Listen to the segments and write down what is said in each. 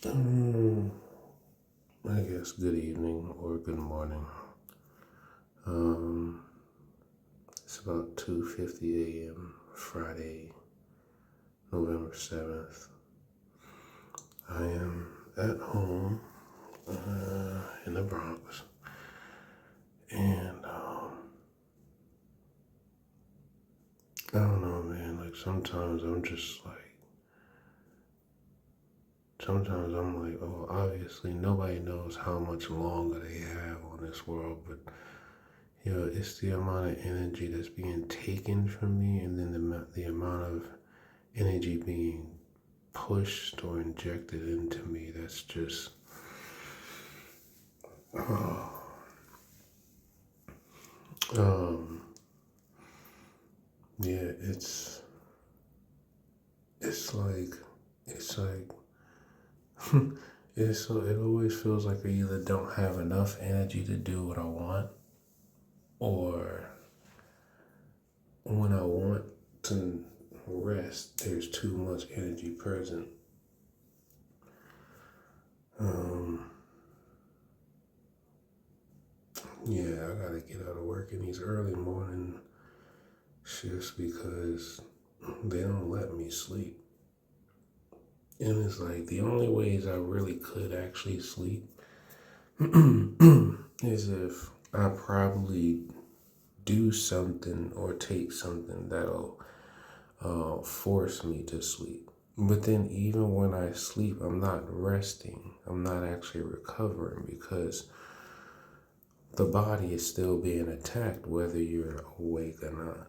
Um, I guess good evening or good morning. Um, it's about 2:50 a.m. Friday, November 7th. I am at home in the Bronx, and I don't know, man. Like sometimes I'm like, oh, obviously nobody knows how much longer they have on this world, but it's the amount of energy that's being taken from me, and then the amount of energy being pushed or injected into me. That's just, oh, um, yeah. It's like it's like it always feels like I either don't have enough energy to do what I want, or when I want to rest, there's too much energy present. Um, yeah, I gotta get out of work in these early morning shifts because they don't let me sleep. And it's like the only ways I really could actually sleep is if I probably do something or take something that'll force me to sleep. But then, even when I sleep, I'm not resting. I'm not actually recovering because the body is still being attacked whether you're awake or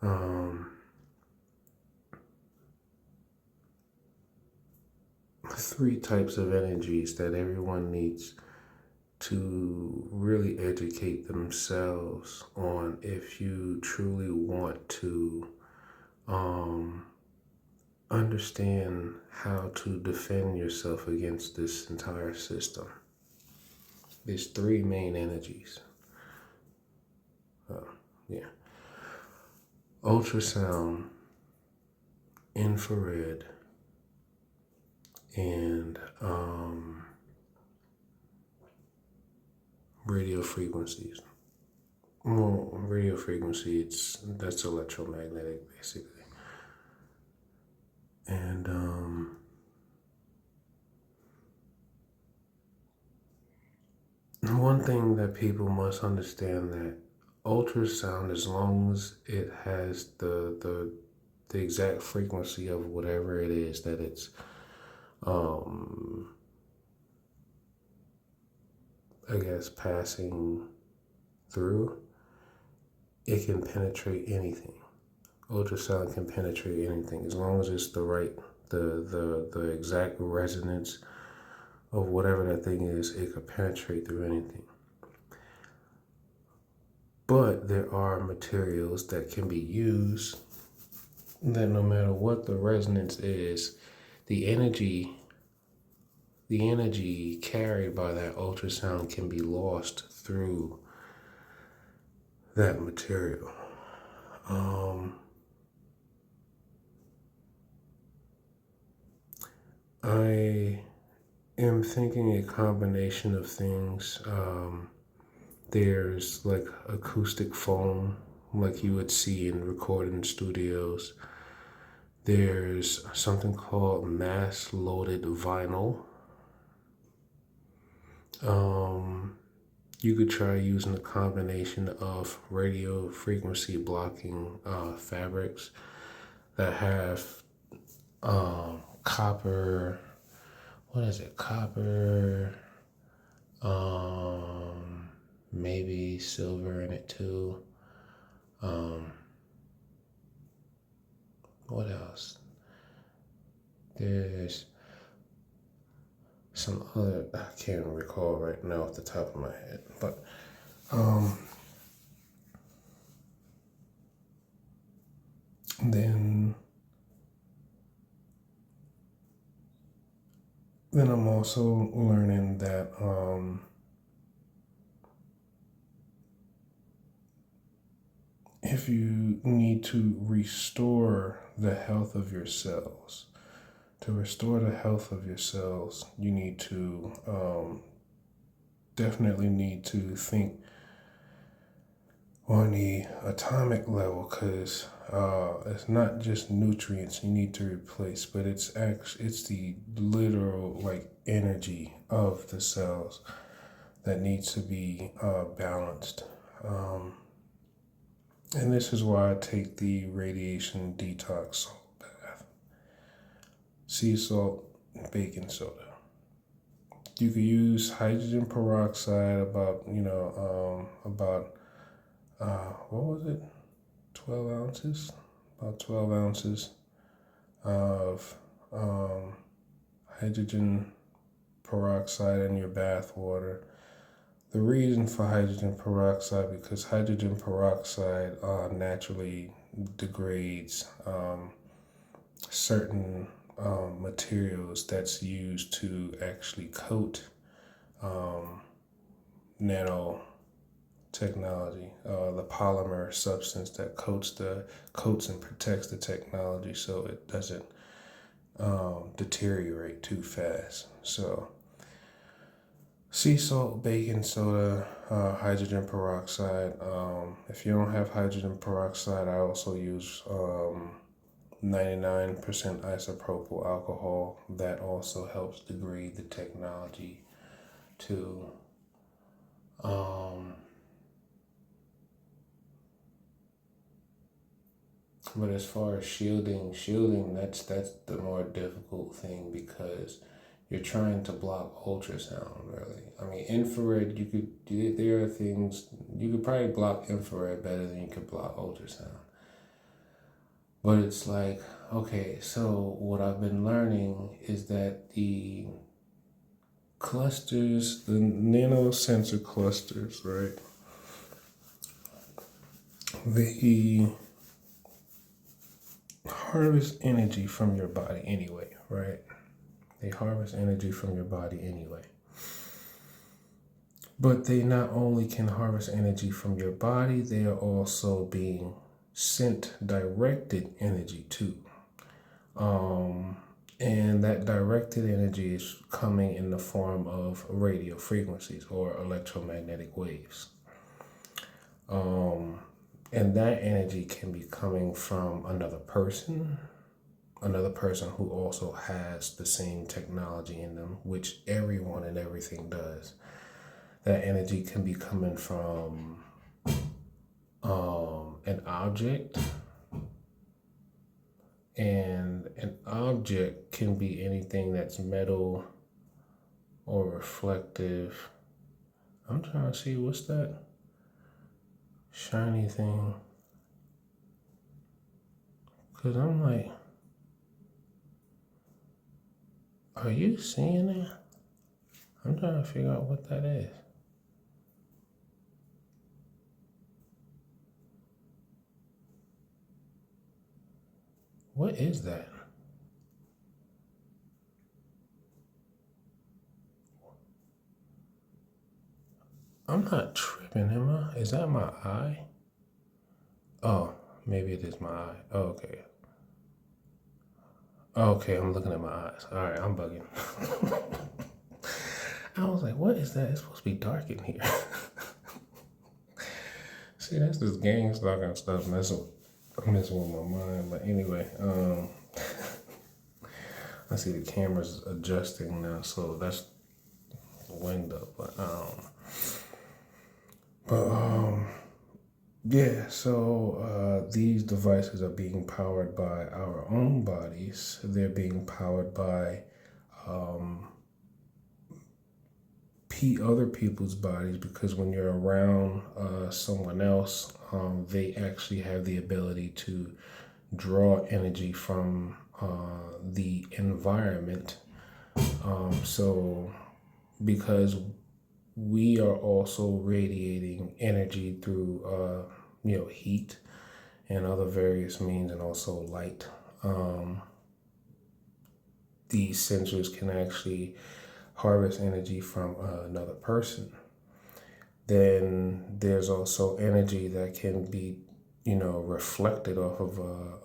not. Um, Three types of energies that everyone needs to really educate themselves on if you truly want to um, understand how to defend yourself against this entire system. There's three main energies. Uh, yeah. Ultrasound, infrared, and radio frequencies. Well, radio frequency, that's electromagnetic basically. And one thing that people must understand that ultrasound, as long as it has the exact frequency of whatever it is that it's um I guess passing through, it can penetrate anything. Ultrasound can penetrate anything as long as it's the exact resonance of whatever that thing is. It could penetrate through anything. But there are materials that can be used that no matter what the resonance is, the energy the energy carried by that ultrasound can be lost through that material. Um, I am thinking a combination of things. There's like acoustic foam, like you would see in recording studios. There's something called mass loaded vinyl. Um, you could try using a combination of radio frequency blocking fabrics that have copper. What is it? Copper, maybe silver in it too. Um, what else? There's some other, I can't recall right now off the top of my head, but um, then then I'm also learning that if you need to restore the health of your cells, To restore the health of your cells, you need to definitely need to think on the atomic level, because it's not just nutrients you need to replace, but it's the literal like energy of the cells that needs to be balanced. And this is why I take the radiation detox salt bath, sea salt, and baking soda. You could use hydrogen peroxide about what was it? 12 ounces? About 12 ounces of hydrogen peroxide in your bath water. The reason for hydrogen peroxide, because hydrogen peroxide naturally degrades certain materials that's used to actually coat nanotechnology, the polymer substance that coats and protects the technology so it doesn't deteriorate too fast. So sea salt, baking soda, hydrogen peroxide. If you don't have hydrogen peroxide, I also use 99% isopropyl alcohol. That also helps degrade the technology too. But as far as shielding, that's the more difficult thing, because you're trying to block ultrasound, really. I mean, infrared, there are things, you could probably block infrared better than you could block ultrasound. But it's like, okay, so what I've been learning is that the clusters, the nanosensor clusters, right? They harvest energy from your body anyway, right? They harvest energy from your body anyway. But they not only can harvest energy from your body, they are also being sent directed energy too. And that directed energy is coming in the form of radio frequencies or electromagnetic waves. And that energy can be coming from another person who also has the same technology in them, which everyone and everything does. That energy can be coming from an object, and an object can be anything that's metal or reflective. I'm trying to see, what's that shiny thing? Because I'm like, are you seeing that? I'm trying to figure out what that is. What is that? I'm not tripping, am I? Is that my eye? Oh, maybe it is my eye. Oh, okay. Okay, I'm looking at my eyes. All right, I'm bugging. I was like, what is that? It's supposed to be dark in here. See, that's this gang stalking stuff messing with my mind. But anyway, I see the camera's adjusting now, so that's the window. Yeah, so these devices are being powered by our own bodies. They're being powered by other people's bodies, because when you're around someone else, they actually have the ability to draw energy from the environment. So because we are also radiating energy through heat and other various means, and also light, these sensors can actually harvest energy from another person. Then there's also energy that can be reflected off of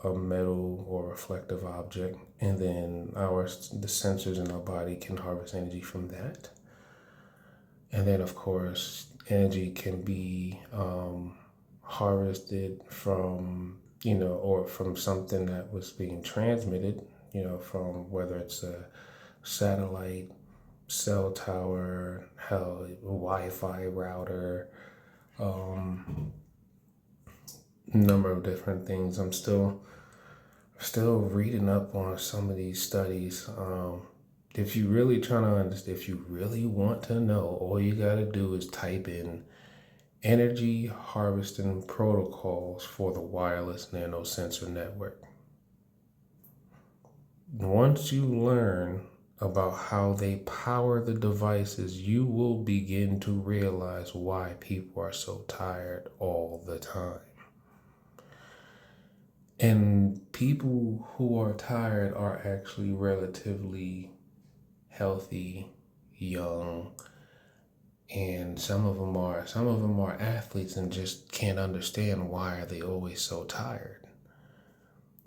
a metal or reflective object, and then the sensors in our body can harvest energy from that. And then, of course, energy can be harvested from, or from something that was being transmitted, from whether it's a satellite, cell tower, hell, Wi-Fi router, number of different things. I'm still reading up on some of these studies. If you really trying to understand, if you really want to know, all you got to do is type in energy harvesting protocols for the wireless nanosensor network. Once you learn about how they power the devices, you will begin to realize why people are so tired all the time. And people who are tired are actually relatively healthy, young, and some of them are athletes and just can't understand why are they always so tired.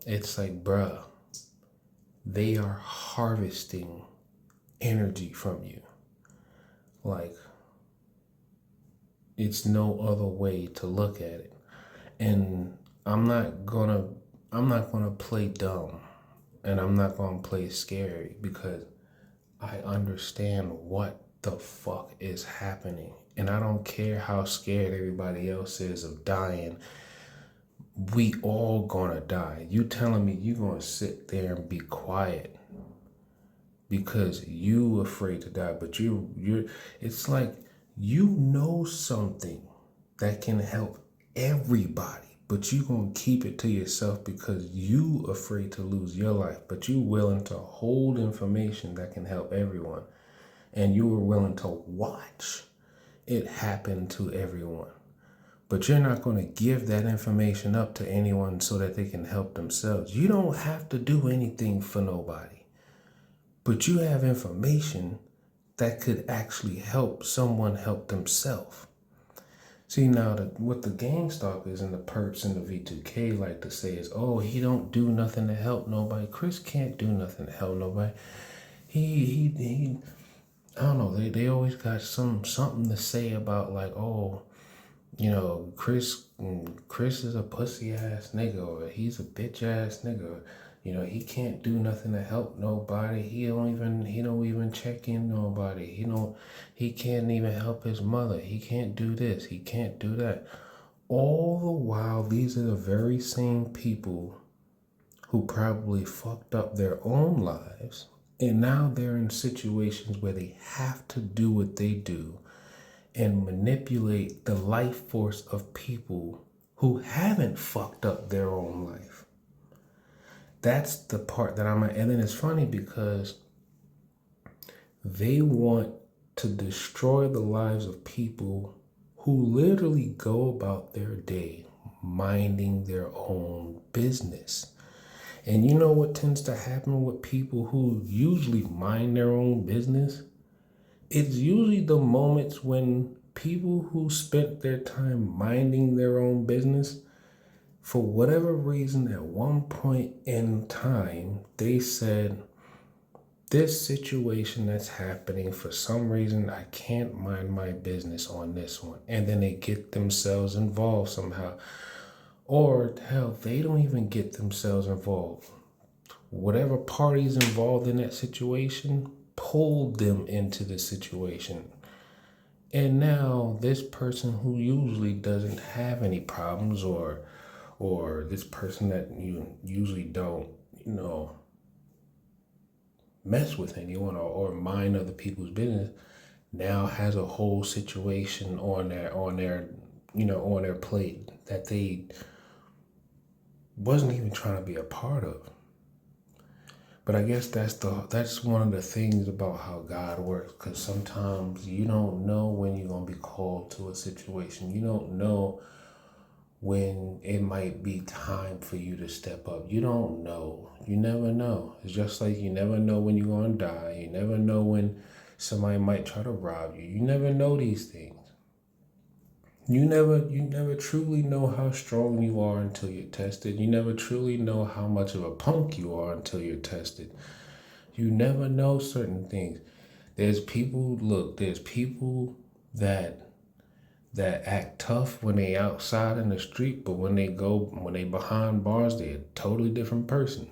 It's like, bruh, they are harvesting energy from you. Like, it's no other way to look at it. And I'm not gonna play dumb, and I'm not gonna play scary, because I understand what the fuck is happening. And I don't care how scared everybody else is of dying. We all gonna die. You telling me you gonna sit there and be quiet because you afraid to die, but you're it's like you know something that can help everybody, but you gonna keep it to yourself because you afraid to lose your life, but you willing to hold information that can help everyone, and you were willing to watch it happen to everyone. But you're not going to give that information up to anyone so that they can help themselves. You don't have to do anything for nobody, but you have information that could actually help someone help themselves. See, now what the GameStopers and the perps and the V2K like to say is, oh, he don't do nothing to help nobody. Chris can't do nothing to help nobody. He I don't know, they always got something to say about, like, oh, Chris is a pussy ass nigga, or he's a bitch ass nigga. He can't do nothing to help nobody. He don't even check in nobody. He can't even help his mother. He can't do this. He can't do that. All the while, these are the very same people who probably fucked up their own lives, and now they're in situations where they have to do what they do and manipulate the life force of people who haven't fucked up their own life. That's the part that I'm at. And then it's funny because they want to destroy the lives of people who literally go about their day minding their own business. And you know what tends to happen with people who usually mind their own business? It's usually the moments when people who spent their time minding their own business, for whatever reason, at one point in time, they said, this situation that's happening, for some reason, I can't mind my business on this one. And then they get themselves involved somehow. Or hell, they don't even get themselves involved. Whatever party's involved in that situation pulled them into the situation. And now this person who usually doesn't have any problems, or this person that you usually don't, mess with anyone or mind other people's business, now has a whole situation on their plate that they wasn't even trying to be a part of. But I guess that's one of the things about how God works, because sometimes you don't know when you're going to be called to a situation. You don't know when it might be time for you to step up. You don't know. You never know. It's just like you never know when you're going to die. You never know when somebody might try to rob you. You never know these things. You never truly know how strong you are until you're tested. You never truly know how much of a punk you are until you're tested. You never know certain things. There's people that act tough when they outside in the street, but when they behind bars, they're a totally different person.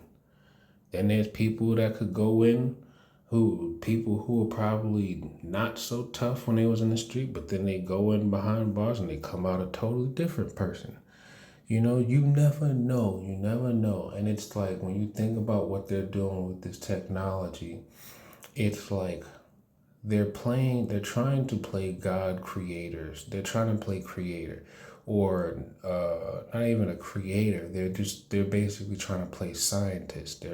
Then there's people that could go in people who are probably not so tough when they was in the street, but then they go in behind bars and they come out a totally different person. You never know. You never know. And it's like when you think about what they're doing with this technology, it's like they're trying to play God creators. They're trying to play creator. Or not even a creator. They're basically trying to play scientist.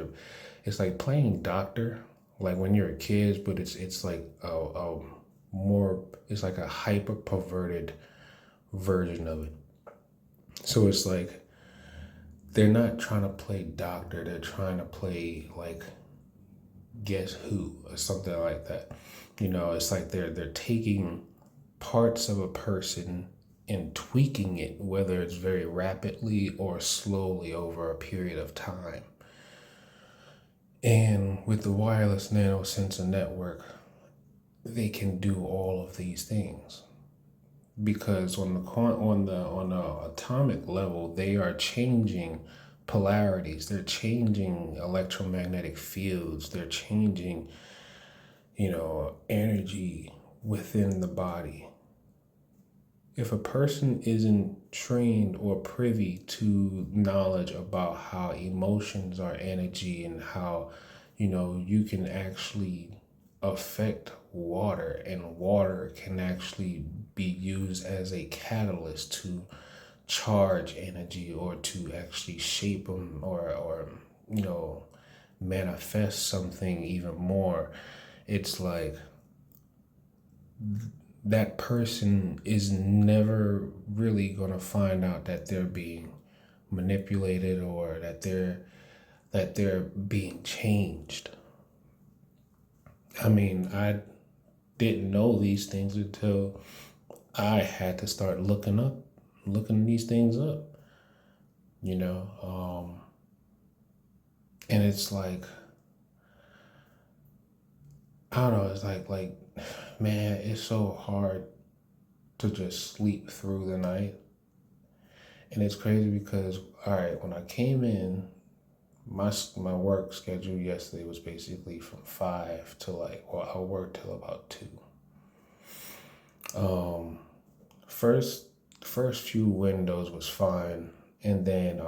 It's like playing doctor, like when you're a kid, but it's like a more it's like a hyper perverted version of it. So it's like they're not trying to play doctor, they're trying to play like guess who or something like that. It's like they're taking parts of a person and tweaking it, whether it's very rapidly or slowly over a period of time. And with the wireless nano sensor network, they can do all of these things because on the atomic level, they are changing polarities. They're changing electromagnetic fields. They're changing, energy within the body. If a person isn't trained or privy to knowledge about how emotions are energy and how, you can actually affect water and water can actually be used as a catalyst to charge energy or to actually shape them or manifest something even more. It's like that person is never really going to find out that they're being manipulated or that they're being changed. I mean, I didn't know these things until I had to start looking these things up, you know. And it's like I don't know. It's like man, it's so hard to just sleep through the night. And it's crazy because, all right, when I came in, my work schedule yesterday was basically from 5 to I worked till about 2. Um, first first few windows was fine, and then it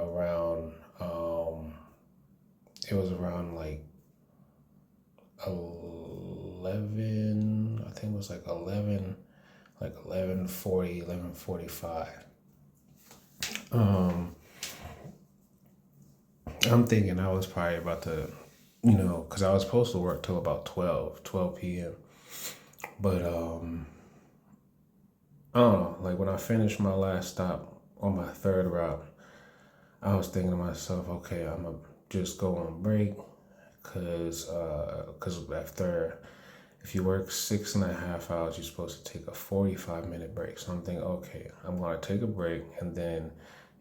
was around like 11. I think it was like 11, like 11:40, 11:45. Um, I'm thinking I was probably about to, because I was supposed to work till about 12 p.m. But I don't know, like when I finished my last stop on my third route, I was thinking to myself, okay, I'm gonna just go on break, cause after if you work 6.5 hours, you're supposed to take a 45-minute break. So I'm thinking, okay, I'm gonna take a break, and then,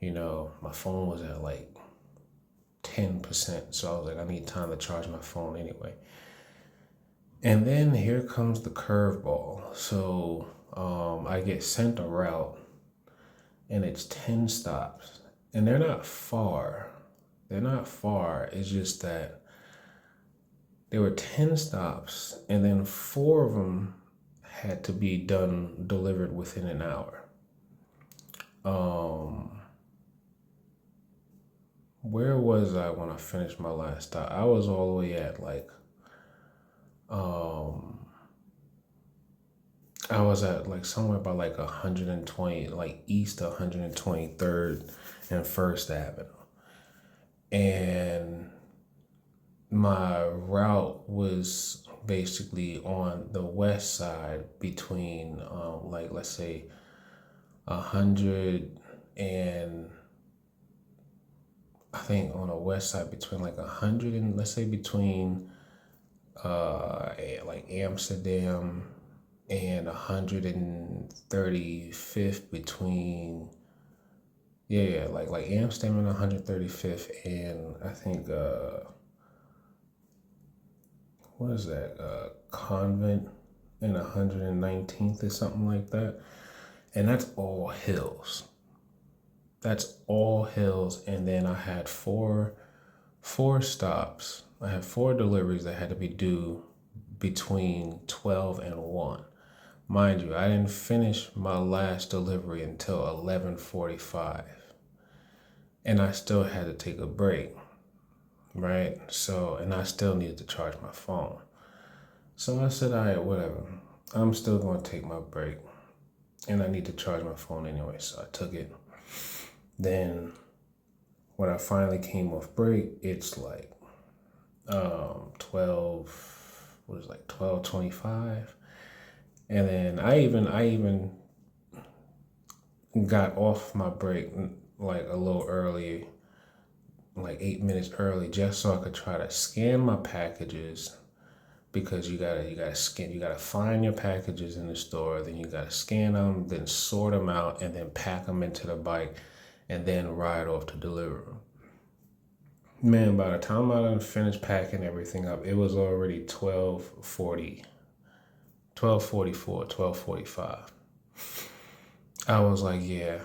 my phone was at like 10%. So I was like, I need time to charge my phone anyway. And then here comes the curveball. So I get sent a route, and it's 10 stops. And they're not far. They're not far. It's just that there were 10 stops, and then 4 of them had to be delivered within an hour. Where was I when I finished my last stop? I was all the way at um, I was at like somewhere by like 120, like east of 123rd and First Avenue. And my route was basically on the west side between, like, let's say 100 and I think on the west side between like 100 and let's say between like Amsterdam and 135th between, yeah, like Amsterdam and 135th, and I think what is that, Convent and 119th or something like that. And that's all hills. That's all hills. And then I had four stops. I had four deliveries that had to be due between 12 and 1. Mind you, I didn't finish my last delivery until 11:45. And I still had to take a break, right? So, and I still needed to charge my phone. So I said, all right, whatever. I'm still going to take my break. And I need to charge my phone anyway. So I took it. Then when I finally came off break, it's like 12, what is it, like 12:25. And then I even got off my break like a little early, like 8 minutes early, just so I could try to scan my packages, because you gotta find your packages in the store, then you gotta scan them, then sort them out, and then pack them into the bike, and then ride off to deliver them. Man, by the time I done finished packing everything up, it was already 12:40, 12:44, 12:45. I was like, yeah.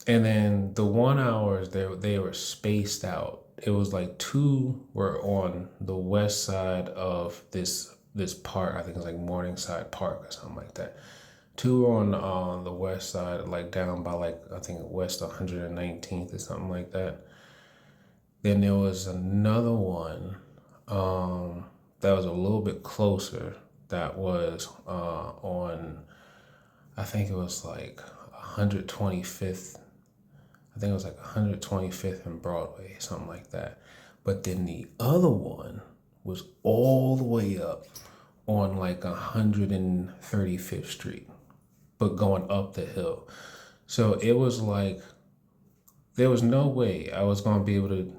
And then the 1 hours, they were spaced out. It was like two were on the west side of this park. I think it's like Morningside Park or something like that. Two were on the west side, like down by like I think west 119th or something like that. Then there was another one that was a little bit closer. That was on, I think it was like 125th. I think it was like 125th and Broadway, something like that. But then the other one was all the way up on like 135th Street, but going up the hill. So it was like, there was no way I was going to be able to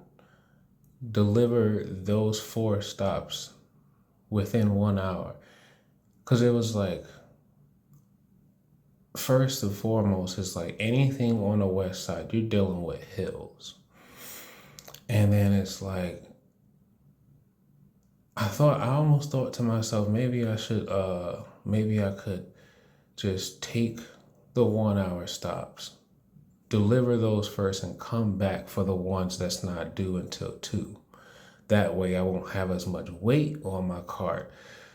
deliver those four stops within 1 hour. Because it was like, first and foremost, it's like anything on the west side, you're dealing with hills. And then it's like, I almost thought to myself, maybe I could just take the 1 hour stops, deliver those first, and come back for the ones that's not due until 2. That way I won't have as much weight on my cart,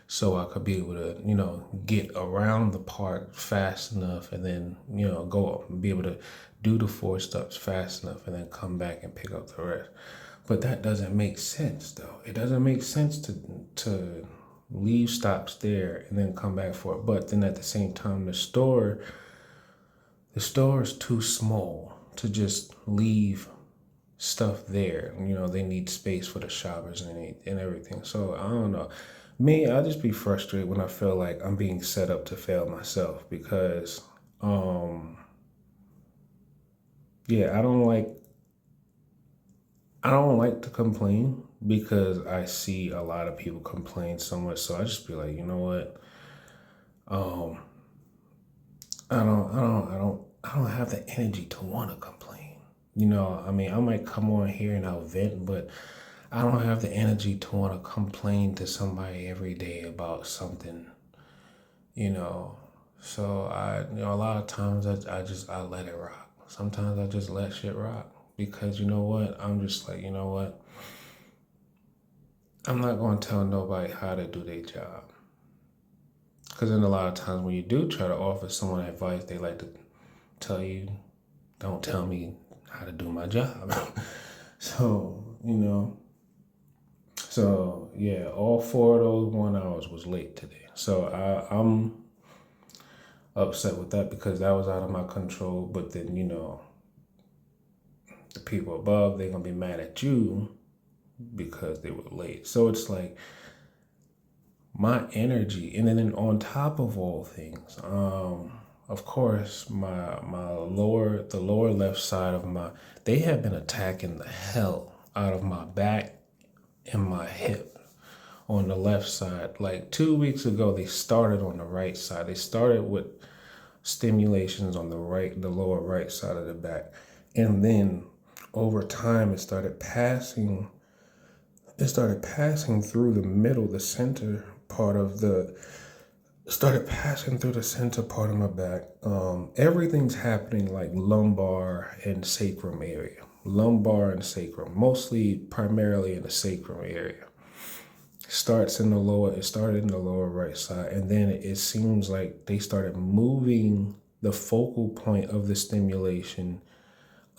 so I could be able to, get around the park fast enough, and then, go up and be able to do the 4 stops fast enough, and then come back and pick up the rest. But that doesn't make sense, though. It doesn't make sense to leave stops there and then come back for it. But then at the same time, the store is too small to just leave stuff there. They need space for the shoppers and everything. So I don't know. Me, I just be frustrated when I feel like I'm being set up to fail myself, because yeah, I don't like to complain, because I see a lot of people complain so much. So I just be like, you know what? Um, I don't have the energy to want to complain. I mean, I might come on here and I'll vent, but I don't have the energy to want to complain to somebody every day about something, you know. So a lot of times I let it rock. Sometimes I just let shit rock, because you know what? I'm just like, you know what? I'm not going to tell nobody how to do their job. Because then a lot of times when you do try to offer someone advice, they like to tell you, don't tell me how to do my job. So, yeah, all 4 of those 1 hours was late today. So I'm upset with that, because that was out of my control. But then, the people above, they're going to be mad at you because they were late. So it's like my energy. And then on top of all things, of course, the lower left side of they have been attacking the hell out of my back and my hip on the left side. Like 2 weeks ago, they started on the right side. They started with stimulations on the right, the lower right side of the back. And then over time, it started passing through the middle, the center part of the, started passing through the center part of my back. Everything's happening like lumbar and sacrum area. Lumbar and sacrum, mostly primarily in the sacrum area. It started in the lower right side, and then it seems like they started moving the focal point of the stimulation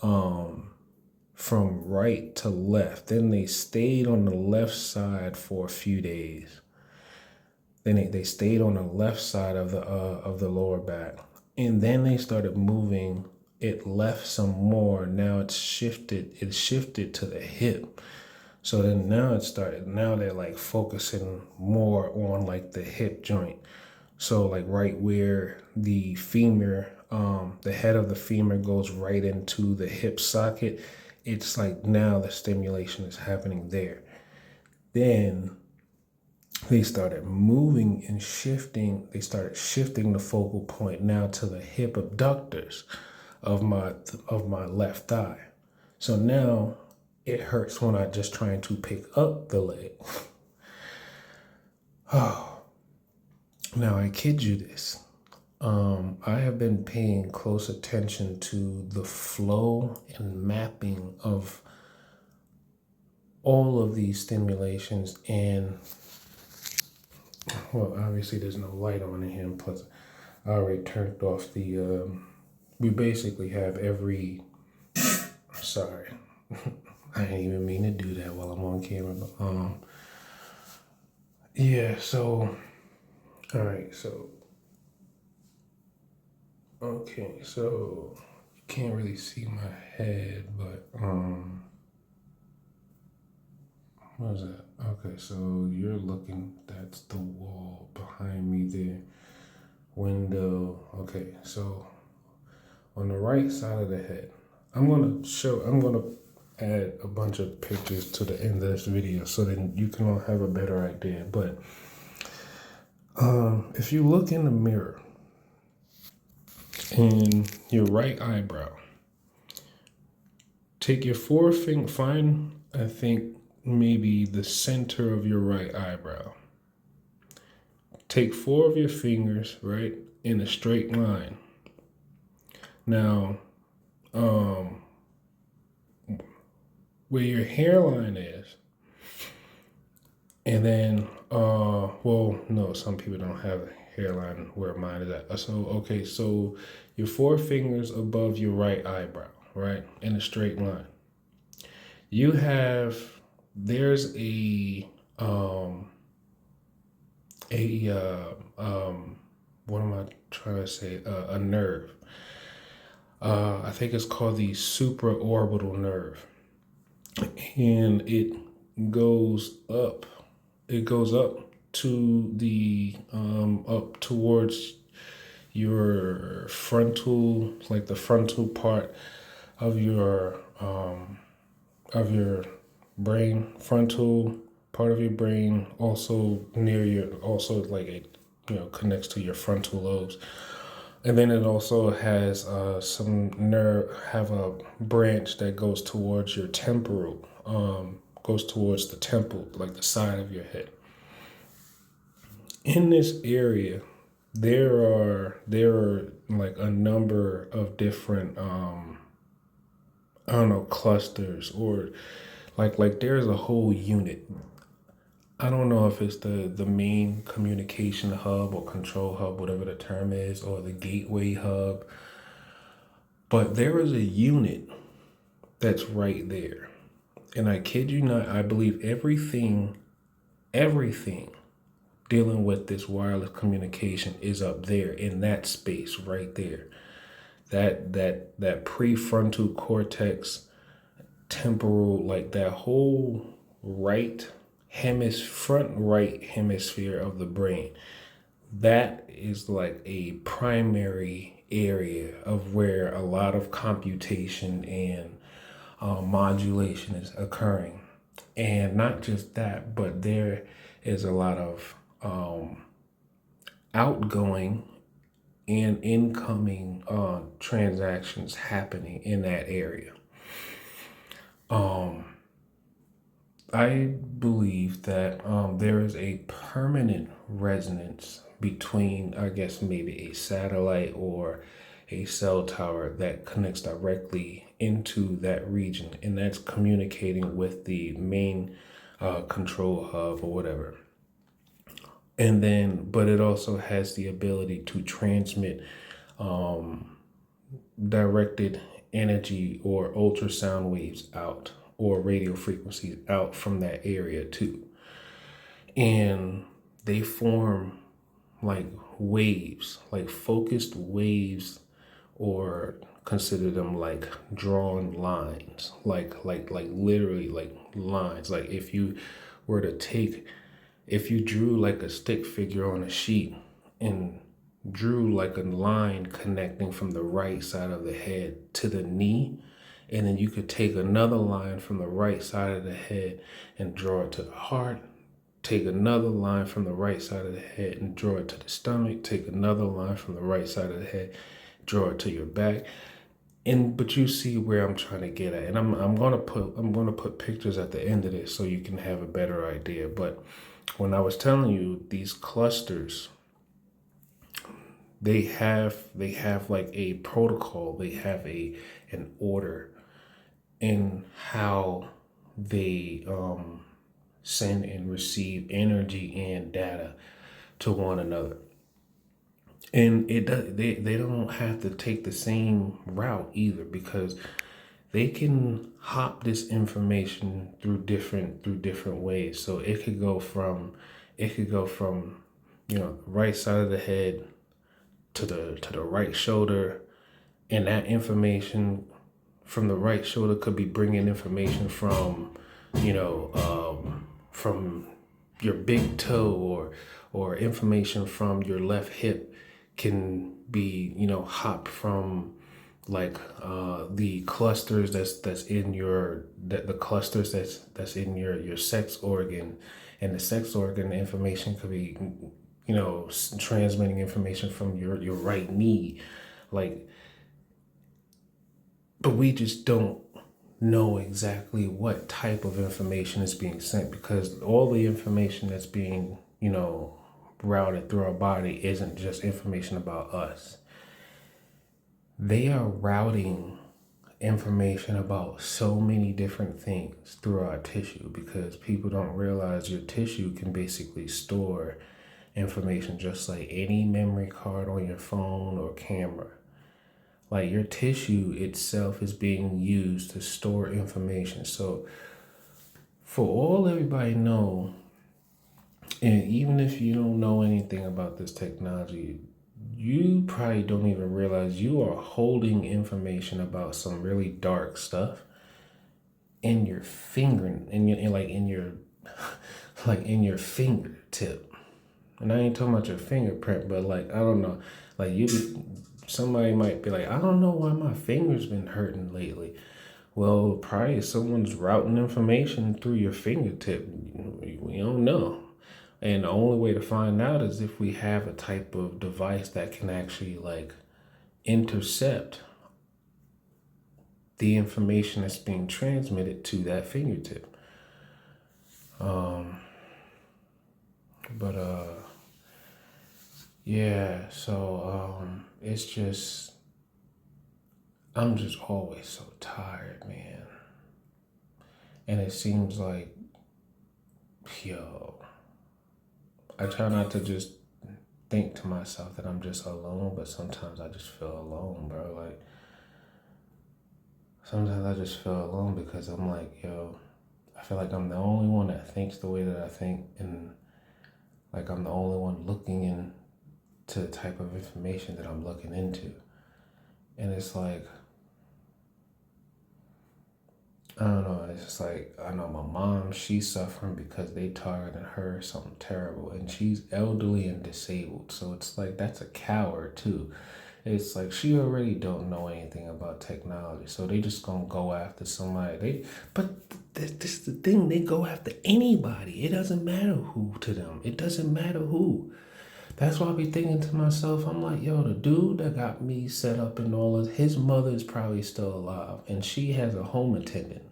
from right to left. Then they stayed on the left side for a few days. Then they stayed on the left side of the lower back, and then they started moving it left some more. Now it's shifted. It shifted to the hip. So then now they're like focusing more on like the hip joint. So like right where the femur, the head of the femur goes right into the hip socket. It's like now the stimulation is happening there. Then they started moving and shifting. They started shifting the focal point now to the hip abductors of my left thigh. So now it hurts when I just trying to pick up the leg. Oh, now I kid you this. I have been paying close attention to the flow and mapping of all of these stimulations, and well, obviously there's no light on in here, plus I already turned off the, we basically have every, sorry, I didn't even mean to do that while I'm on camera, but, yeah, so, all right, so, okay, so, you can't really see my head, but, what is that? Okay, so you're looking, that's the wall behind me there. Window. Okay, so on the right side of the head, I'm gonna add a bunch of pictures to the end of this video so that you can all have a better idea. But if you look in the mirror in your right eyebrow, take your forefinger, find, I think, maybe the center of your right eyebrow. Take 4 of your fingers, right, in a straight line. Now, where your hairline is, and then, well, no, some people don't have a hairline where mine is at. So, okay, so your 4 fingers above your right eyebrow, right, in a straight line. You have, there's a what am I trying to say? A nerve. I think it's called the supraorbital nerve, and it goes up. It goes up to the up towards your frontal, like the frontal part of your brain, frontal part of your brain, also near your, also like it, connects to your frontal lobes. And then it also has some nerve, have a branch that goes towards your temporal, goes towards the temple, like the side of your head. In this area, there are like a number of different, I don't know, clusters, or like there's a whole unit. I don't know if it's the main communication hub or control hub, whatever the term is, or the gateway hub. But there is a unit that's right there. And I kid you not, I believe everything dealing with this wireless communication is up there in that space right there. That prefrontal cortex, temporal, like that whole front right hemisphere of the brain. That is like a primary area of where a lot of computation and modulation is occurring. And not just that, but there is a lot of outgoing and incoming transactions happening in that area. Um, I believe that there is a permanent resonance between, I guess, maybe a satellite or a cell tower that connects directly into that region, and that's communicating with the main control hub or whatever. And then, but it also has the ability to transmit directed energy or ultrasound waves out or radio frequencies out from that area too. And they form like waves, like focused waves, or consider them like drawn lines, like literally like lines. Like if you were to take, if you drew like a stick figure on a sheet and drew like a line connecting from the right side of the head to the knee, and then you could take another line from the right side of the head and draw it to the heart, take another line from the right side of the head and draw it to the stomach, take another line from the right side of the head, draw it to your back. And but you see where I'm trying to get at. And I'm gonna put pictures at the end of this so you can have a better idea. But when I was telling you these clusters, they have like a protocol, they have an order in how they send and receive energy and data to one another. And it does, they don't have to take the same route either, because they can hop this information through different ways. So it could go from right side of the head to the right shoulder, and that information from the right shoulder could be bringing information from your big toe, or information from your left hip can be hopped from like the clusters that's in your that the clusters that's in your sex organ, and the sex organ information could be transmitting information from your right knee, like. But we just don't know exactly what type of information is being sent, because all the information that's being routed through our body isn't just information about us. They are routing information about so many different things through our tissue, because people don't realize your tissue can basically store information just like any memory card on your phone or camera. Like your tissue itself is being used to store information. So for all everybody know, and even if you don't know anything about this technology, you probably don't even realize you are holding information about some really dark stuff in your finger, like in your fingertip. And I ain't talking about your fingerprint, but like I don't know, like somebody might be like, I don't know why my finger's been hurting lately. Well, probably someone's routing information through your fingertip. We don't know. And the only way to find out is if we have a type of device that can actually like intercept the information that's being transmitted to that fingertip. But yeah, so it's just I'm just always so tired, man. And it seems like, yo, I try not to just think to myself that I'm just alone, but sometimes I just feel alone, bro. Like, sometimes I just feel alone because I'm like, yo, I feel like I'm the only one that thinks the way that I think, and like I'm the only one looking into the type of information that I'm looking into. And it's like, I don't know, it's just like, I know my mom, she's suffering because they targeted her something terrible, and she's elderly and disabled. So it's like, that's a coward too. It's like she already don't know anything about technology, so they just gonna go after somebody. This is the thing. They go after anybody. It doesn't matter who to them. It doesn't matter who. That's why I be thinking to myself, I'm like, yo, the dude that got me set up and all of his mother is probably still alive, and she has a home attendant.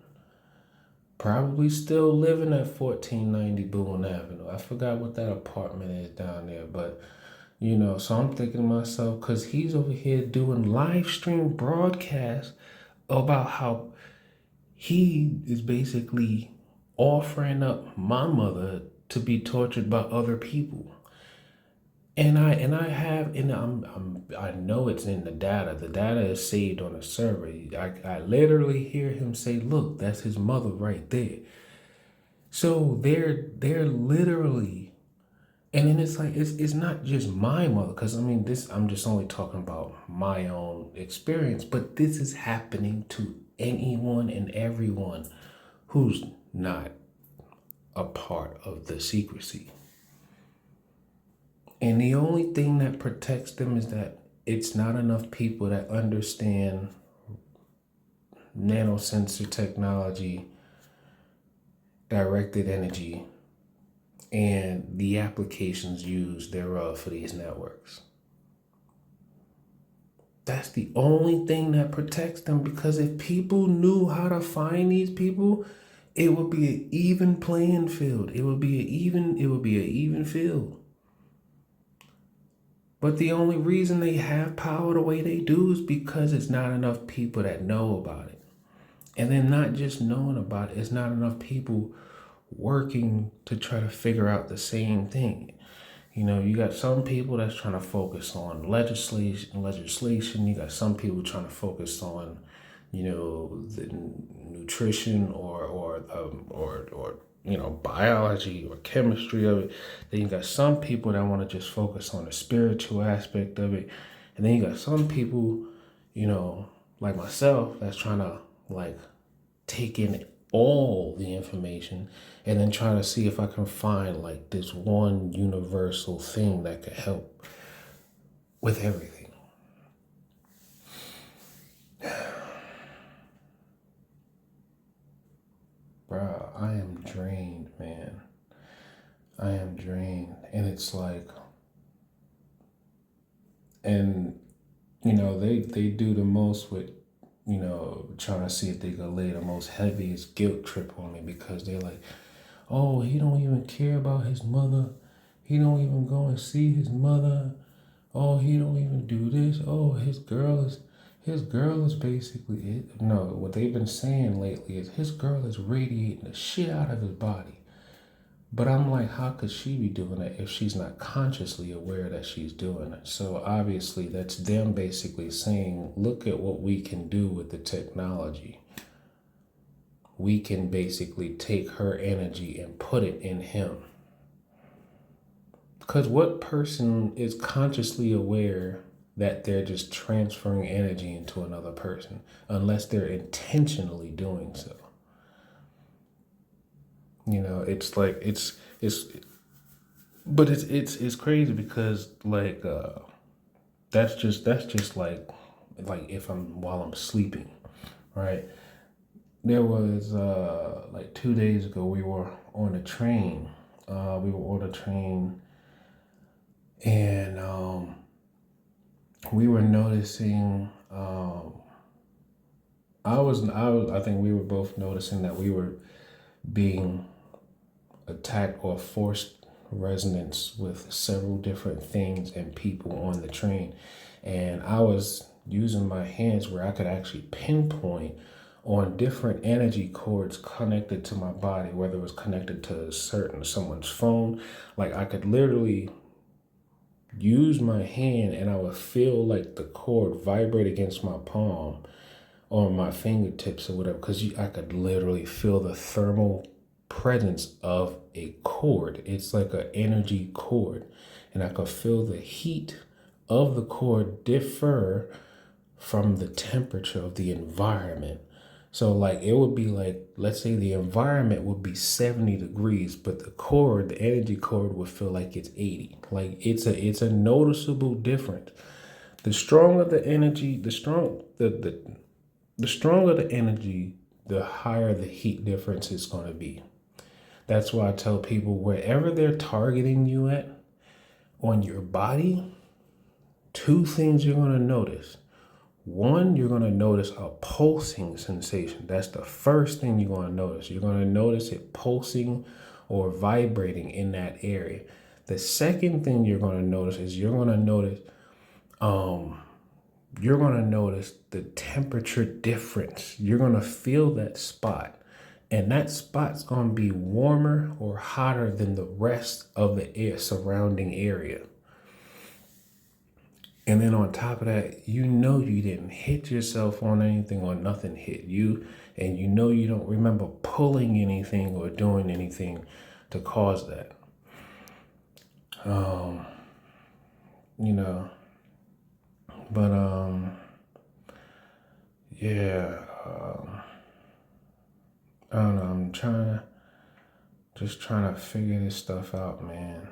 Probably still living at 1490 Boone Avenue. I forgot what that apartment is down there, but so I'm thinking to myself, because he's over here doing live stream broadcasts about how he is basically offering up my mother to be tortured by other people. I know it's in the data. The data is saved on a server. I literally hear him say, "Look, that's his mother right there." So they're literally, and then it's like it's not just my mother, because I mean this. I'm just only talking about my own experience, but this is happening to anyone and everyone who's not a part of the secrecy. And the only thing that protects them is that it's not enough people that understand nanosensor technology, directed energy, and the applications used thereof for these networks. That's the only thing that protects them, because if people knew how to find these people, it would be an even playing field. It would be an even field. But the only reason they have power the way they do is because it's not enough people that know about it. And then not just knowing about it, it's not enough people working to try to figure out the same thing. You got some people that's trying to focus on legislation. You got some people trying to focus on, the nutrition or biology or chemistry of it. Then you got some people that want to just focus on the spiritual aspect of it. And then you got some people, like myself, that's trying to like take in all the information and then try to see if I can find like this one universal thing that could help with everything. Bro, I am drained, man. I am drained. And it's like, and they do the most with, trying to see if they can lay the most heaviest guilt trip on me, because they're like, oh, he don't even care about his mother. He don't even go and see his mother. Oh, he don't even do this. Oh, his girl is basically it. No, what they've been saying lately is his girl is radiating the shit out of his body. But I'm like, how could she be doing that if she's not consciously aware that she's doing it? So obviously that's them basically saying, look at what we can do with the technology. We can basically take her energy and put it in him. Because what person is consciously aware that they're just transferring energy into another person unless they're intentionally doing so? It's like but it's crazy, because like that's just like if while I'm sleeping, right? There was like 2 days ago we were on a train. And we were noticing I think we were both noticing that we were being attacked or forced resonance with several different things and people on the train. And I was using my hands where I could actually pinpoint on different energy cords connected to my body, whether it was connected to someone's phone. Like I could literally use my hand and I would feel like the cord vibrate against my palm or my fingertips or whatever, because I could literally feel the thermal presence of a cord. It's like an energy cord, and I could feel the heat of the cord differ from the temperature of the environment. So like it would be like, let's say the environment would be 70 degrees, but the energy cord would feel like it's 80. Like it's a noticeable difference. The stronger the energy, the stronger the energy, the higher the heat difference is going to be. That's why I tell people wherever they're targeting you at on your body, two things you're going to notice. One, you're going to notice a pulsing sensation. That's the first thing you're going to notice. You're going to notice it pulsing or vibrating in that area. The second thing you're going to notice is you're going to notice the temperature difference. You're going to feel that spot. And that spot's going to be warmer or hotter than the rest of the surrounding area. And then on top of that, you didn't hit yourself on anything or nothing hit you. And you don't remember pulling anything or doing anything to cause that. Yeah. I don't know. I'm just trying to figure this stuff out, man.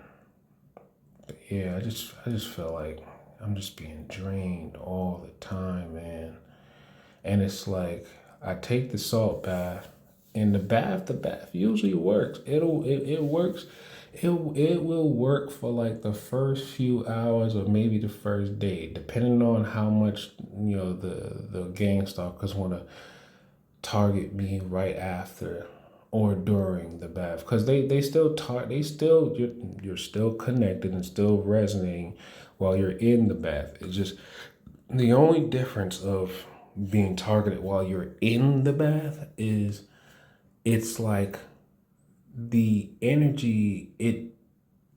But yeah, I just feel like I'm just being drained all the time, man. And it's like I take the salt bath, and the bath usually works. It works. It will work for like the first few hours or maybe the first day, depending on how much the gang stalkers want to target me right after or during the bath, because they still you're still connected and still resonating while you're in the bath. It's just the only difference of being targeted while you're in the bath is it's like the energy,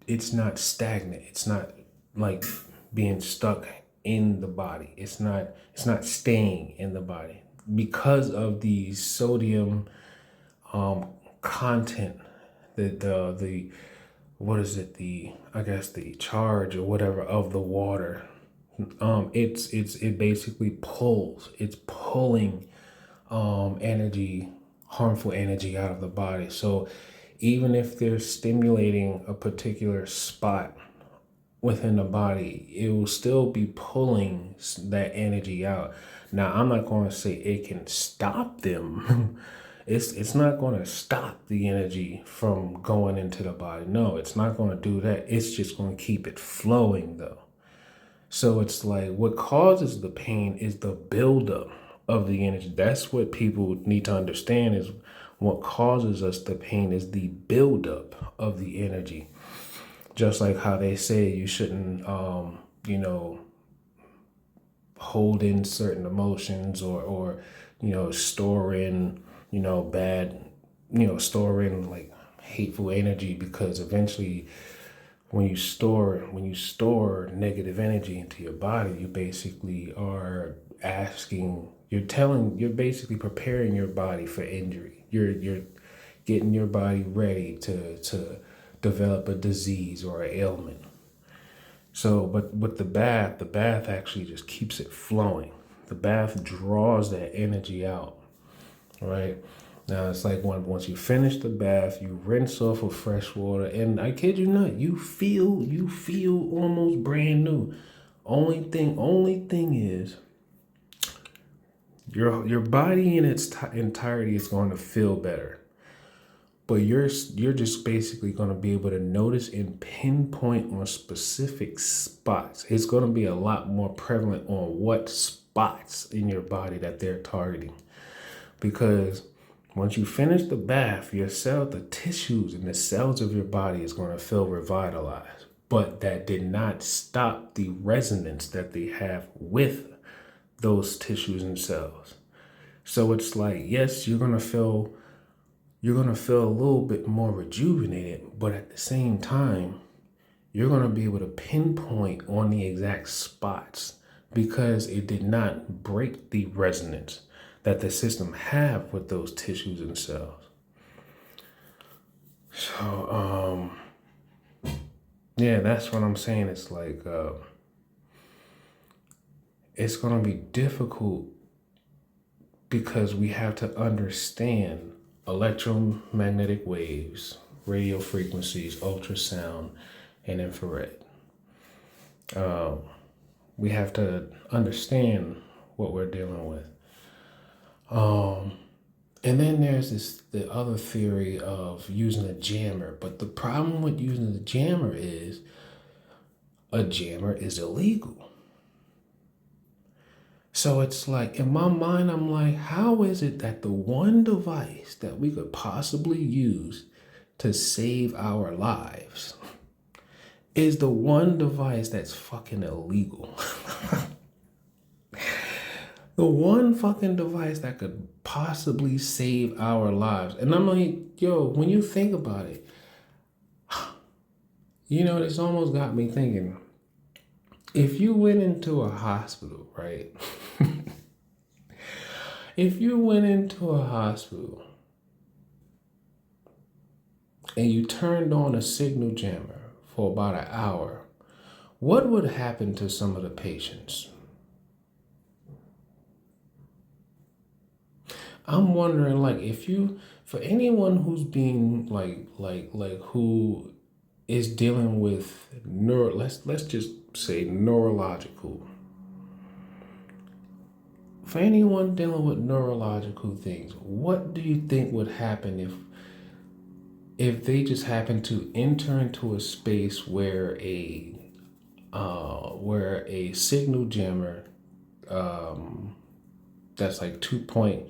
it's not stagnant. It's not like being stuck in the body. It's not staying in the body because of the sodium content, the what is it, I guess the charge or whatever of the water. It basically pulls. It's pulling energy, harmful energy out of the body. So even if they're stimulating a particular spot within the body, it will still be pulling that energy out. Now, I'm not going to say it can stop them. It's not going to stop the energy from going into the body. No, it's not going to do that. It's just going to keep it flowing, though. So it's like what causes the pain is the buildup of the energy. That's what people need to understand, is what causes us the pain is the buildup of the energy. Just like how they say you shouldn't, hold in certain emotions or store in, bad, store in like hateful energy, because eventually when you store negative energy into your body, you basically are you're basically preparing your body for injury. You're getting your body ready to develop a disease or an ailment. So, but with the bath actually just keeps it flowing. The bath draws that energy out, right? Now it's like once you finish the bath, you rinse off with fresh water, and I kid you not, you feel almost brand new. Only thing is, your body in its entirety is going to feel better, but you're just basically going to be able to notice and pinpoint on specific spots. It's going to be a lot more prevalent on what spots in your body that they're targeting, because once you finish the bath, the tissues and the cells of your body is going to feel revitalized. But that did not stop the resonance that they have with those tissues and cells. So it's like, yes, you're going to feel a little bit more rejuvenated, but at the same time, you're going to be able to pinpoint on the exact spots because it did not break the resonance that the system have with those tissues and cells. So, yeah, that's what I'm saying. It's like, it's going to be difficult because we have to understand electromagnetic waves, radio frequencies, ultrasound, and infrared. We have to understand what we're dealing with. And then there's the other theory of using a jammer. But the problem with using the jammer is a jammer is illegal. So it's like, in my mind, I'm like, how is it that the one device that we could possibly use to save our lives is the one device that's fucking illegal? The one fucking device that could possibly save our lives. And I'm like, yo, when you think about it, this almost got me thinking. If you went into a hospital, right? If you went into a hospital and you turned on a signal jammer for about an hour, what would happen to some of the patients? I'm wondering, like, for anyone who's being who is dealing with let's just say neurological. For anyone dealing with neurological things, what do you think would happen if they just happen to enter into a space where a signal jammer that's like 2.5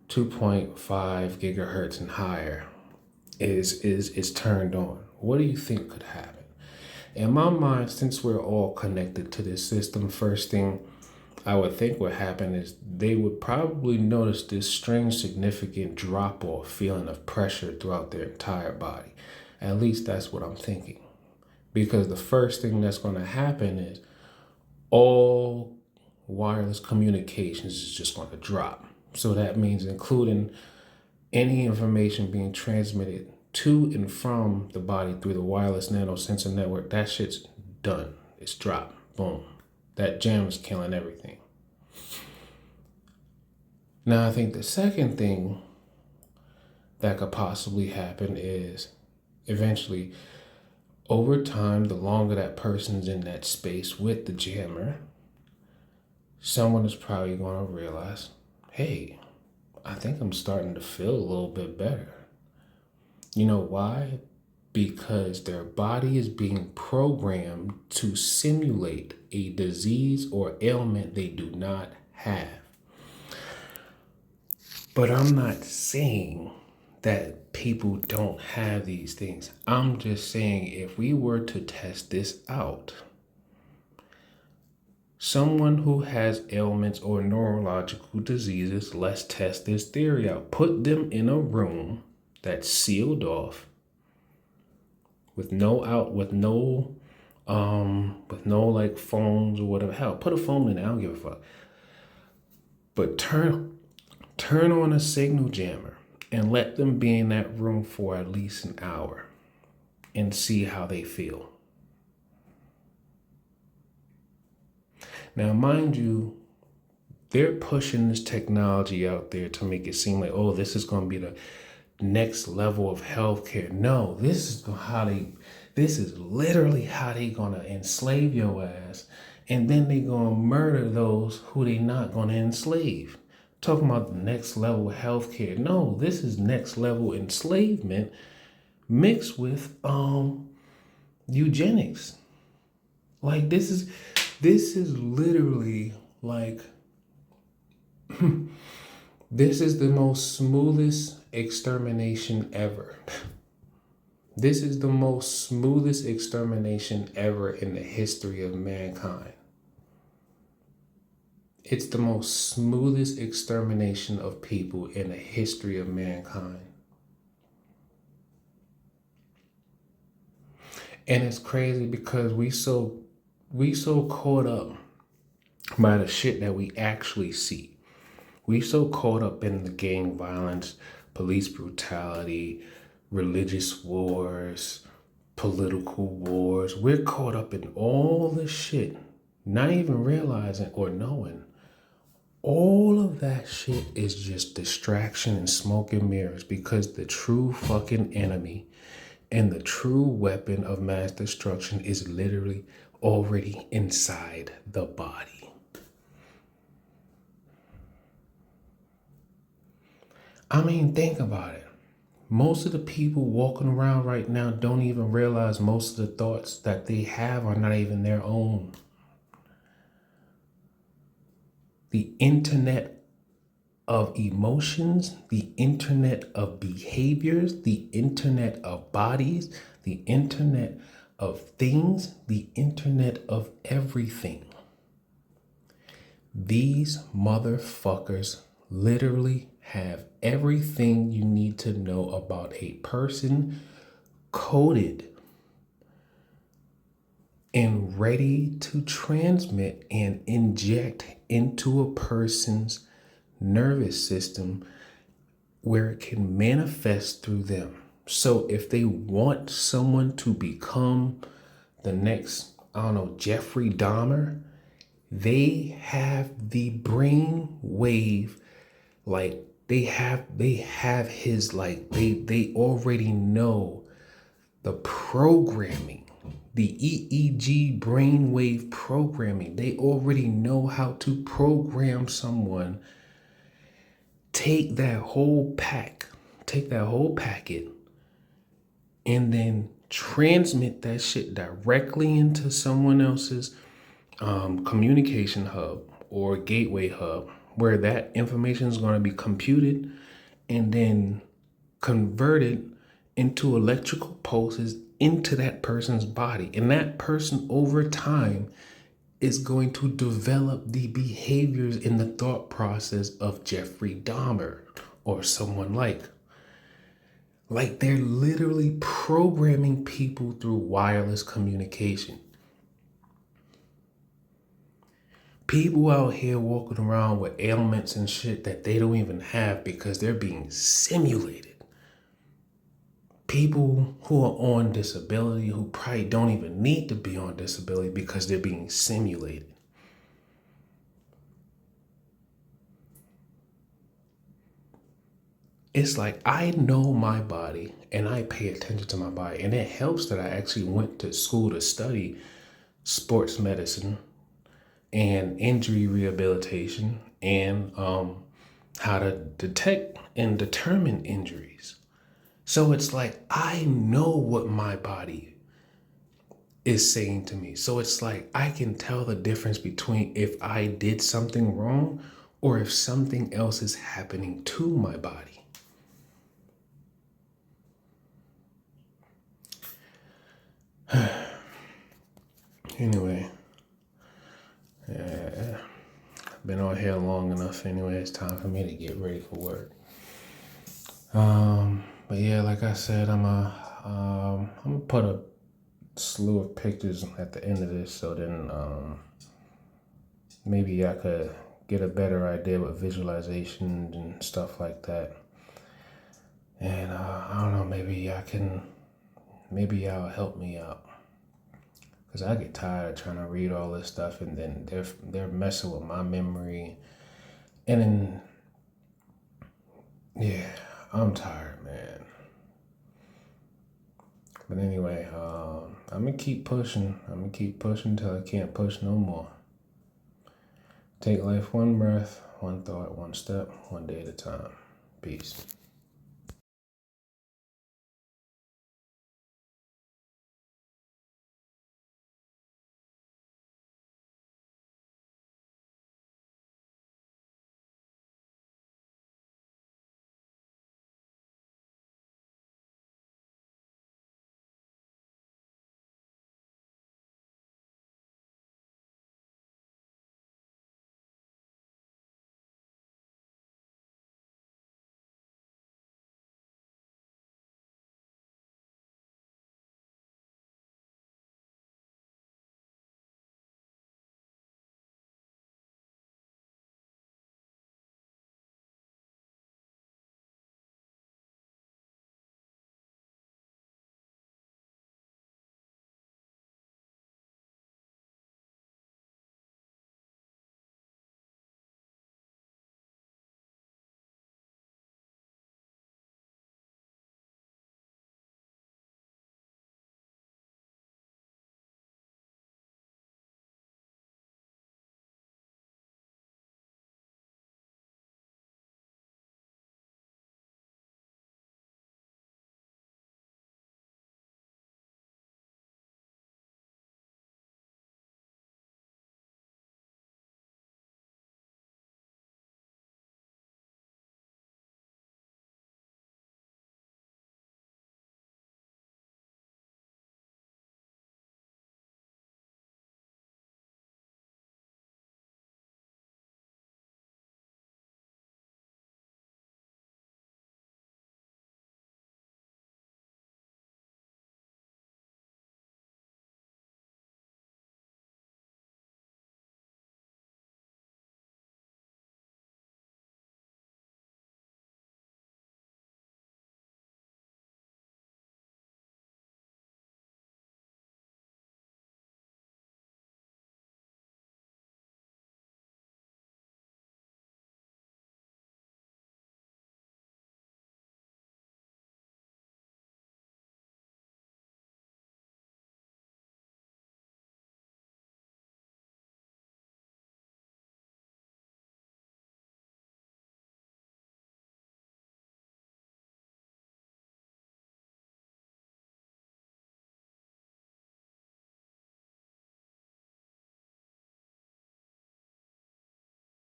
gigahertz and higher is turned on? What do you think could happen? In my mind, since we're all connected to this system, first thing I would think would happen is they would probably notice this strange, significant drop off feeling of pressure throughout their entire body. At least that's what I'm thinking. Because the first thing that's going to happen is all wireless communications is just going to drop. So that means including any information being transmitted to and from the body through the wireless nanosensor network, that shit's done. It's dropped. Boom. That jam is killing everything. Now, I think the second thing that could possibly happen is eventually, over time, the longer that person's in that space with the jammer, someone is probably going to realize, hey, I think I'm starting to feel a little bit better. You know why? Because their body is being programmed to simulate a disease or ailment they do not have. But I'm not saying that people don't have these things. I'm just saying if we were to test this out, someone who has ailments or neurological diseases, let's test this theory out. Put them in a room that's sealed off with no like phones or whatever. Hell, put a phone in it, I don't give a fuck. But turn on a signal jammer and let them be in that room for at least an hour and see how they feel. Now, mind you, they're pushing this technology out there to make it seem like, oh, this is going to be the next level of healthcare. No, this is literally how they going to enslave your ass. And then they going to murder those who they not going to enslave. Talking about the next level of healthcare. No, this is next level enslavement mixed with eugenics. Like this is literally like this is the most smoothest extermination ever. This is the most smoothest extermination ever in the history of mankind. It's the most smoothest extermination of people in the history of mankind. And it's crazy because we so caught up by the shit that we actually see. We so caught up in the gang violence, police brutality, religious wars, political wars. We're caught up in all this shit, not even realizing or knowing. All of that shit is just distraction and smoke and mirrors, because the true fucking enemy and the true weapon of mass destruction is literally already inside the body. I mean, think about it. Most of the people walking around right now don't even realize most of the thoughts that they have are not even their own. The internet of emotions, the internet of behaviors, the internet of bodies, the internet of things, the internet of everything. These motherfuckers literally have everything you need to know about a person coded and ready to transmit and inject into a person's nervous system where it can manifest through them. So if they want someone to become the next, I don't know, Jeffrey Dahmer, they have the brain wave, like they have his, like they already know the programming, the EEG brainwave programming. They already know how to program someone. Take that whole packet, and then transmit that shit directly into someone else's communication hub or gateway hub, where that information is going to be computed and then converted into electrical pulses into that person's body. And that person over time is going to develop the behaviors in the thought process of Jeffrey Dahmer or someone like they're literally programming people through wireless communication. People out here walking around with ailments and shit that they don't even have because they're being simulated. People who are on disability who probably don't even need to be on disability because they're being simulated. It's like I know my body and I pay attention to my body, and it helps that I actually went to school to study sports medicine and injury rehabilitation and how to detect and determine injuries. So it's like I know what my body is saying to me. So it's like I can tell the difference between if I did something wrong or if something else is happening to my body. Anyway, I've been on here long enough anyway. It's time for me to get ready for work. But yeah, like I said, I'm gonna put a slew of pictures at the end of this, so then maybe I could get a better idea with visualization and stuff like that. And I don't know, maybe y'all help me out. Cause I get tired of trying to read all this stuff, and then they're messing with my memory, and then yeah, I'm tired, man. But anyway, I'm gonna keep pushing. I'm gonna keep pushing till I can't push no more. Take life one breath, one thought, one step, one day at a time. Peace.